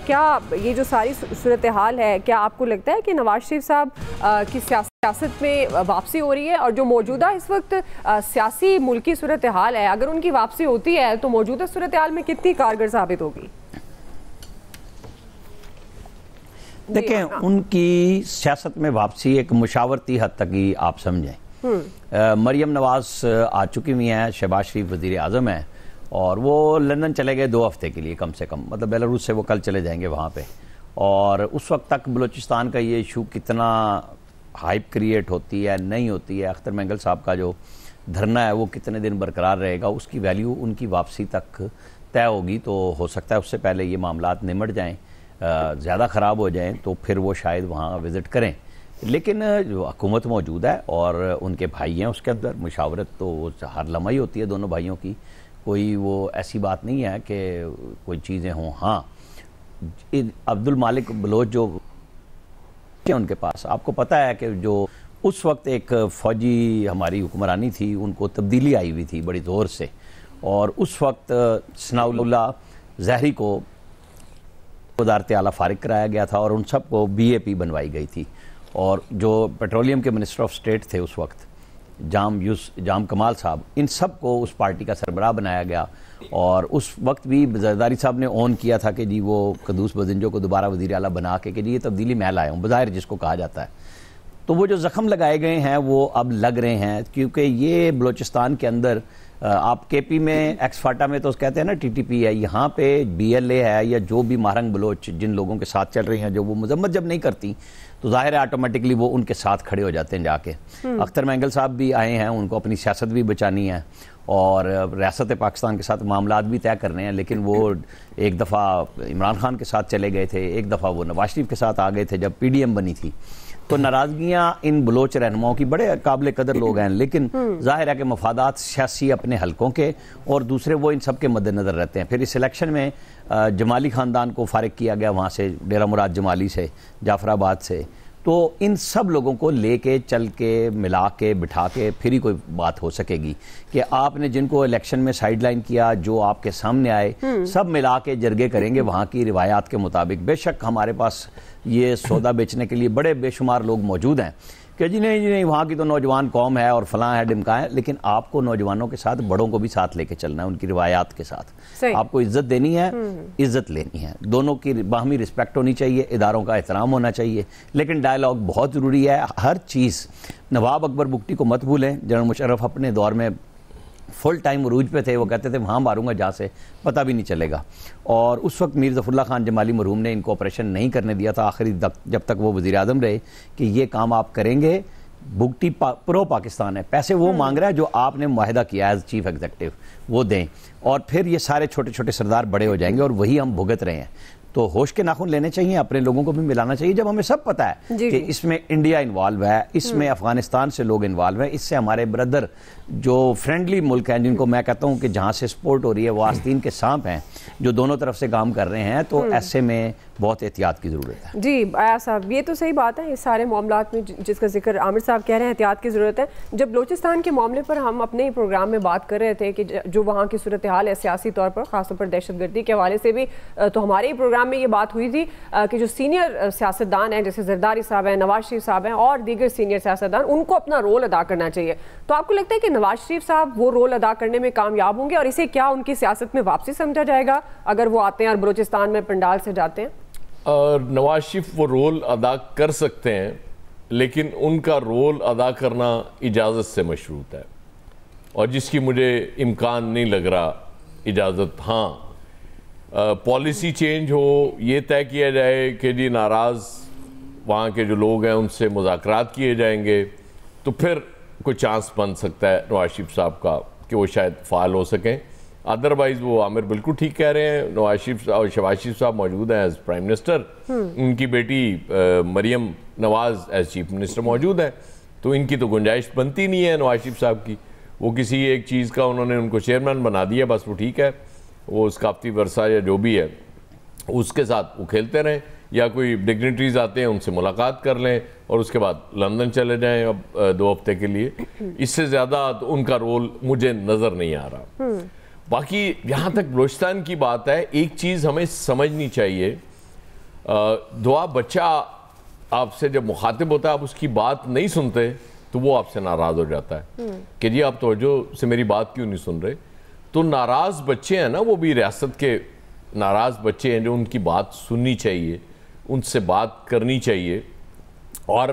کیا یہ جو ساری صورتحال ہے، کیا آپ کو لگتا ہے کہ نواز شریف صاحب کی سیاست میں واپسی ہو رہی ہے، اور جو موجودہ اس وقت سیاسی ملکی صورتحال ہے، اگر ان کی واپسی ہوتی ہے تو موجودہ صورتحال میں کتنی کارگر ثابت ہوگی؟ دیکھیں، ان کی سیاست میں واپسی ایک مشاورتی حد تک ہی آپ سمجھیں۔ مریم نواز آ چکی ہوئی ہیں، شہباز شریف وزیر اعظم ہیں، اور وہ لندن چلے گئے 2 ہفتے کے لیے کم سے کم، مطلب بیلاروس سے وہ کل چلے جائیں گے وہاں پہ، اور اس وقت تک بلوچستان کا یہ ایشو کتنا ہائپ کریٹ ہوتی ہے نہیں ہوتی ہے، اختر مینگل صاحب کا جو دھرنا ہے وہ کتنے دن برقرار رہے گا، اس کی ویلیو ان کی واپسی تک طے ہوگی۔ تو ہو سکتا ہے اس سے پہلے یہ معاملات نمٹ جائیں، زیادہ خراب ہو جائیں، تو پھر وہ شاید وہاں وزٹ کریں۔ لیکن جو حکومت موجود ہے اور ان کے بھائی ہیں، اس کے اندر مشاورت تو ہر لمحہ ہی ہوتی ہے دونوں بھائیوں کی، کوئی وہ ایسی بات نہیں ہے کہ کوئی چیزیں ہوں۔ ہاں، عبد المالک بلوچ جو ان کے پاس، آپ کو پتہ ہے کہ جو اس وقت ایک فوجی ہماری حکمرانی تھی، ان کو تبدیلی آئی ہوئی تھی بڑی زور سے، اور اس وقت ثناء اللہ زہری کو وزارت اعلیٰ فارغ کرایا گیا تھا، اور ان سب کو بی اے پی بنوائی گئی تھی، اور جو پیٹرولیم کے منسٹر آف اسٹیٹ تھے اس وقت جام کمال صاحب، ان سب کو اس پارٹی کا سربراہ بنایا گیا، اور اس وقت بھی زرداری صاحب نے اون کیا تھا کہ جی وہ قدوس بزنجو کو دوبارہ وزیر اعلیٰ بنا کے کہ جی یہ تبدیلی میں لایا ہوں، بظاہر جس کو کہا جاتا ہے۔ تو وہ جو زخم لگائے گئے ہیں وہ اب لگ رہے ہیں، کیونکہ یہ بلوچستان کے اندر آپ کے پی میں ایکس فاٹا میں تو کہتے ہیں نا ٹی ٹی پی ہے، یہاں پہ بی ایل اے ہے، یا جو بھی مہرنگ بلوچ جن لوگوں کے ساتھ چل رہی ہیں، جو وہ مذمت جب نہیں کرتی تو ظاہر ہے آٹومیٹکلی وہ ان کے ساتھ کھڑے ہو جاتے ہیں جا کے۔ اختر مینگل صاحب بھی آئے ہیں، ان کو اپنی سیاست بھی بچانی ہے اور ریاست پاکستان کے ساتھ معاملات بھی طے کرنے ہیں، لیکن وہ ایک دفعہ عمران خان کے ساتھ چلے گئے تھے، ایک دفعہ وہ نواز شریف کے ساتھ آ گئے تھے جب پی ڈی ایم بنی تھی۔ تو ناراضگیاں ان بلوچ رہنماؤں کی بڑے قابل قدر لوگ ہیں، لیکن ظاہر ہے کہ مفادات سیاسی اپنے حلقوں کے اور دوسرے وہ ان سب کے مد نظر رہتے ہیں۔ پھر اس الیکشن میں جمالی خاندان کو فارغ کیا گیا وہاں سے، ڈیرہ مراد جمالی سے، جعفر آباد سے، تو ان سب لوگوں کو لے کے چل کے ملا کے بٹھا کے پھر ہی کوئی بات ہو سکے گی کہ آپ نے جن کو الیکشن میں سائیڈ لائن کیا، جو آپ کے سامنے آئے، سب ملا کے جرگے کریں گے وہاں کی روایات کے مطابق۔ بے شک ہمارے پاس یہ سودا بیچنے کے لیے بڑے بے شمار لوگ موجود ہیں کہ جی نہیں وہاں کی تو نوجوان قوم ہے اور فلاں ہے ڈمکا ہے، لیکن آپ کو نوجوانوں کے ساتھ بڑوں کو بھی ساتھ لے کے چلنا ہے، ان کی روایات کے ساتھ آپ کو عزت دینی ہے، عزت لینی ہے، دونوں کی باہمی رسپیکٹ ہونی چاہیے، اداروں کا احترام ہونا چاہیے، لیکن ڈائیلاگ بہت ضروری ہے ہر چیز۔ نواب اکبر بگٹی کو مت بھولیں، جنرل مشرف اپنے دور میں فل ٹائم عروج پہ تھے، وہ کہتے تھے وہاں ماروں گا جہاں سے پتہ بھی نہیں چلے گا، اور اس وقت میر ظفر اللہ خان جمالی مرحوم نے ان کو آپریشن نہیں کرنے دیا تھا آخری جب تک وہ وزیر اعظم رہے کہ یہ کام آپ کریں گے۔ بگٹی پرو پاکستان ہے، پیسے وہ مانگ رہا ہے جو آپ نے معاہدہ کیا ایز چیف ایگزیکٹو، وہ دیں، اور پھر یہ سارے چھوٹے چھوٹے سردار بڑے ہو جائیں گے، اور وہی ہم بھگت رہے ہیں۔ تو ہوش کے ناخن لینے چاہیے، اپنے لوگوں کو بھی ملانا چاہیے، جب ہمیں سب پتہ ہے کہ اس میں انڈیا انوالو ہے، اس میں افغانستان سے لوگ انوالو ہیں، اس سے ہمارے بردر جو فرینڈلی ملک ہیں، جن کو میں کہتا ہوں کہ جہاں سے سپورٹ ہو رہی ہے وہ آستین کے سانپ ہیں جو دونوں طرف سے کام کر رہے ہیں، تو ایسے میں بہت احتیاط کی ضرورت ہے۔ جی ایاز صاحب، یہ تو صحیح بات ہے، اس سارے معاملات میں جس کا ذکر عامر صاحب کہہ رہے ہیں احتیاط کی ضرورت ہے۔ جب بلوچستان کے معاملے پر ہم اپنے پروگرام میں بات کر رہے تھے کہ جو وہاں کی صورتحال ہے سیاسی طور پر، خاص طور پر دہشت گردی کے حوالے سے بھی، تو ہمارے ہی پروگرام میں یہ بات ہوئی تھی کہ جو سینئر سیاستدان ہیں جیسے زرداری صاحب ہیں، نواز شریف صاحب ہیں اور دیگر سینئر سیاستدان، ان کو اپنا رول ادا کرنا چاہیے۔ تو آپ کو لگتا ہے کہ نواز شریف صاحب وہ رول ادا کرنے میں کامیاب ہوں گے، اور اسے کیا ان کی سیاست میں واپسی سمجھا جائے گا اگر وہ آتے ہیں اور بلوچستان میں پنڈال سے جاتے ہیں؟ نواز شریف وہ رول ادا کر سکتے ہیں، لیکن ان کا رول ادا کرنا اجازت سے مشروط ہے، اور جس کی مجھے امکان نہیں لگ رہا اجازت۔ ہاں، پالیسی چینج ہو، یہ طے کیا جائے کہ جی ناراض وہاں کے جو لوگ ہیں ان سے مذاکرات کیے جائیں گے، تو پھر کوئی چانس بن سکتا ہے نواز شریف صاحب کا کہ وہ شاید فعال ہو سکیں۔ ادروائز وہ عامر بالکل ٹھیک کہہ رہے ہیں، نواز شریف اور شہباز شریف صاحب موجود ہیں ایز پرائم منسٹر، ان کی بیٹی Maryam Nawaz as chief minister موجود ہیں، تو ان کی تو گنجائش بنتی نہیں ہے نواز شریف صاحب کی۔ وہ کسی ایک چیز کا انہوں نے ان کو چیئرمین بنا دیا، بس وہ ٹھیک ہے، وہ ثقافتی ورثہ یا جو بھی ہے اس کے ساتھ وہ کھیلتے رہیں، یا کوئی ڈگنیٹریز آتے ہیں ان سے ملاقات کر لیں اور اس کے بعد لندن چلے جائیں اب 2 ہفتے کے لیے۔ اس سے زیادہ تو ان کا رول مجھے نظر نہیں آ رہا۔ باقی جہاں تک بلوچستان کی بات ہے، ایک چیز ہمیں سمجھنی چاہیے دعا بچہ آپ سے جب مخاطب ہوتا ہے آپ اس کی بات نہیں سنتے تو وہ آپ سے ناراض ہو جاتا ہے کہ جی آپ توجہ سے میری بات کیوں نہیں سن رہے. تو ناراض بچے ہیں نا وہ بھی ریاست کے ناراض بچے ہیں جو ان کی بات سننی چاہیے, ان سے بات کرنی چاہیے. اور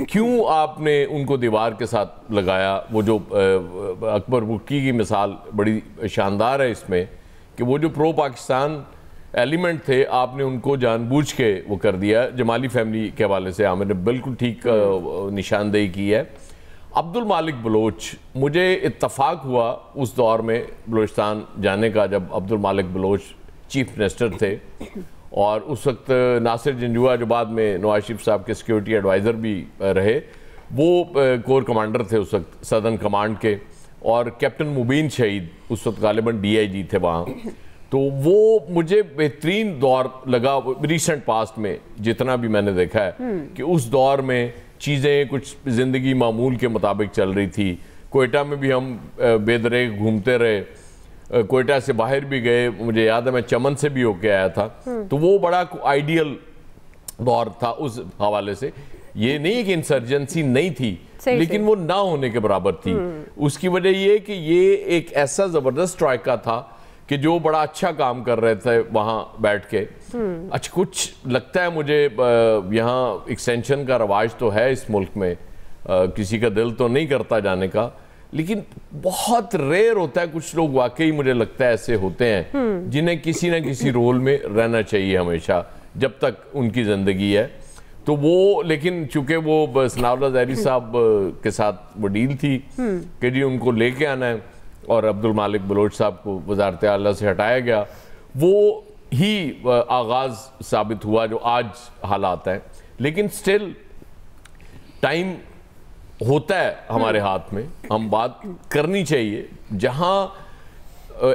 کیوں آپ نے ان کو دیوار کے ساتھ لگایا؟ وہ جو اکبر بگٹی کی مثال بڑی شاندار ہے اس میں کہ وہ جو پرو پاکستان ایلیمنٹ تھے آپ نے ان کو جان بوجھ کے وہ کر دیا. جمالی فیملی کے حوالے سے عامر نے بالکل ٹھیک نشاندہی کی ہے. عبد المالک بلوچ, مجھے اتفاق ہوا اس دور میں بلوچستان جانے کا جب عبد المالک بلوچ چیف منسٹر تھے, اور اس وقت ناصر جنجوعہ جو بعد میں نواز شریف صاحب کے سیکیورٹی ایڈوائزر بھی رہے, وہ کور کمانڈر تھے اس وقت سدرن کمانڈ کے, اور کیپٹن مبین شہید اس وقت غالباً ڈی آئی جی تھے وہاں. تو وہ مجھے بہترین دور لگا ریسنٹ پاسٹ میں جتنا بھی میں نے دیکھا ہے کہ اس دور میں چیزیں کچھ زندگی معمول کے مطابق چل رہی تھی. کوئٹہ میں بھی ہم بے دریغ گھومتے رہے, کوئٹہ سے باہر بھی گئے, مجھے یاد ہے میں چمن سے بھی ہو کے آیا تھا. تو وہ بڑا آئیڈیل دور تھا اس حوالے سے. یہ نہیں کہ انسرجنسی نہیں تھی لیکن وہ نہ ہونے کے برابر تھی. اس کی وجہ یہ کہ یہ ایک ایسا زبردست ٹرائکا تھا کہ جو بڑا اچھا کام کر رہے تھے وہاں بیٹھ کے. اچھا کچھ لگتا ہے مجھے یہاں ایکسٹینشن کا رواج تو ہے اس ملک میں, کسی کا دل تو نہیں کرتا جانے کا, لیکن بہت ریئر ہوتا ہے. کچھ لوگ واقعی مجھے لگتا ہے ایسے ہوتے ہیں جنہیں کسی نہ کسی رول میں رہنا چاہیے ہمیشہ جب تک ان کی زندگی ہے. تو وہ لیکن چونکہ وہ ثناء اللہ ظاہری صاحب کے ساتھ وہ ڈیل تھی کہ جی ان کو لے کے آنا ہے, اور عبد المالک بلوچ صاحب کو وزارت اعلیٰ سے ہٹایا گیا, وہ ہی آغاز ثابت ہوا جو آج حالات ہیں. لیکن سٹل ٹائم ہوتا ہے ہمارے ہاتھ میں, ہم بات کرنی چاہیے. جہاں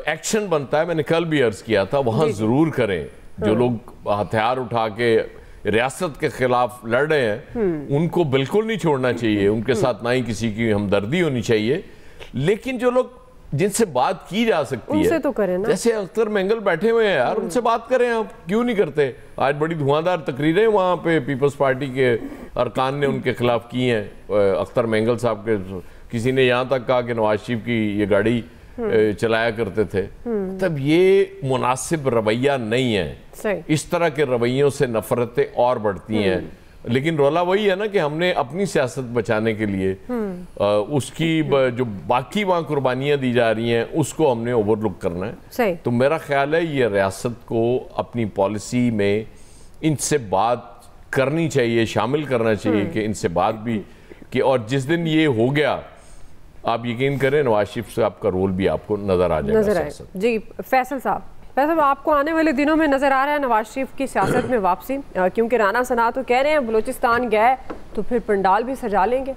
ایکشن بنتا ہے, میں نے کل بھی عرض کیا تھا, وہاں ضرور کریں. جو لوگ ہتھیار اٹھا کے ریاست کے خلاف لڑ رہے ہیں ان کو بالکل نہیں چھوڑنا چاہیے, ان کے ساتھ نہ ہی کسی کی ہمدردی ہونی چاہیے. لیکن جو لوگ جن سے بات کی جا سکتی ہے, تو کریں نا. جیسے اختر مینگل بیٹھے ہوئے ہیں یار, ان سے بات کریں. آپ کیوں نہیں کرتے؟ آج بڑی دھواندار تقریریں وہاں پہ پیپلز پارٹی کے ارکان نے ان کے خلاف کی ہیں. اختر مینگل صاحب کے کسی نے یہاں تک کہا کہ نواز شریف کی یہ گاڑی چلایا کرتے تھے. تب یہ مناسب رویہ نہیں ہے. اس طرح کے رویوں سے نفرتیں اور بڑھتی ہیں. لیکن رولا وہی ہے نا کہ ہم نے اپنی سیاست بچانے کے لیے اس کی جو باقی وہاں قربانیاں دی جا رہی ہیں اس کو ہم نے اوور لک کرنا ہے. تو میرا خیال ہے یہ ریاست کو اپنی پالیسی میں ان سے بات کرنی چاہیے, شامل کرنا چاہیے کہ ان سے بات بھی کہ, اور جس دن یہ ہو گیا آپ یقین کریں نواز شریف صاحب کا رول بھی آپ کو نظر آ جائے گا. جی فیصل صاحب آپ کو آنے والے دنوں میں نظر آ رہا ہے نواز شریف کی سیاست میں واپسی؟ کیونکہ رانا ثنا تو کہہ رہے ہیں بلوچستان گئے تو پھر پنڈال بھی سجا لیں گے.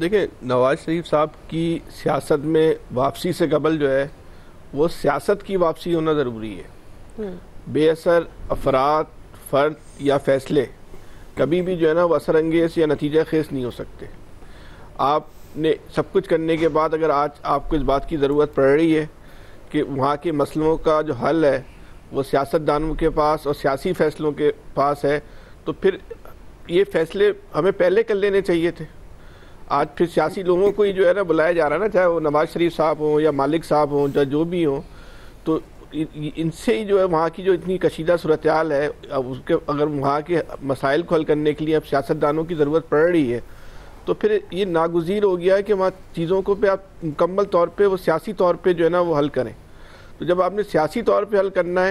دیکھیں نواز شریف صاحب کی سیاست میں واپسی سے قبل جو ہے وہ سیاست کی واپسی ہونا ضروری ہے. بے اثر افراد, فرد یا فیصلے کبھی بھی جو ہے نا وہ اثر انگیز یا نتیجہ خیز نہیں ہو سکتے. آپ نے سب کچھ کرنے کے بعد اگر آج آپ کو اس بات کی ضرورت پڑ رہی ہے کہ وہاں کے مسئلوں کا جو حل ہے وہ سیاستدانوں کے پاس اور سیاسی فیصلوں کے پاس ہے, تو پھر یہ فیصلے ہمیں پہلے کر لینے چاہیے تھے. آج پھر سیاسی لوگوں کو ہی جو ہے نا بلایا جا رہا ہے نا, چاہے وہ نواز شریف صاحب ہوں یا مالک صاحب ہوں یا جو بھی ہوں, تو ان سے ہی جو ہے وہاں کی جو اتنی کشیدہ صورتحال ہے اس کے اگر وہاں کے مسائل کو حل کرنے کے لیے اب سیاستدانوں کی ضرورت پڑ رہی ہے تو پھر یہ ناگزیر ہو گیا ہے کہ وہاں چیزوں کو پہ آپ مکمل طور پہ وہ سیاسی طور پہ جو ہے نا وہ حل کریں. تو جب آپ نے سیاسی طور پہ حل کرنا ہے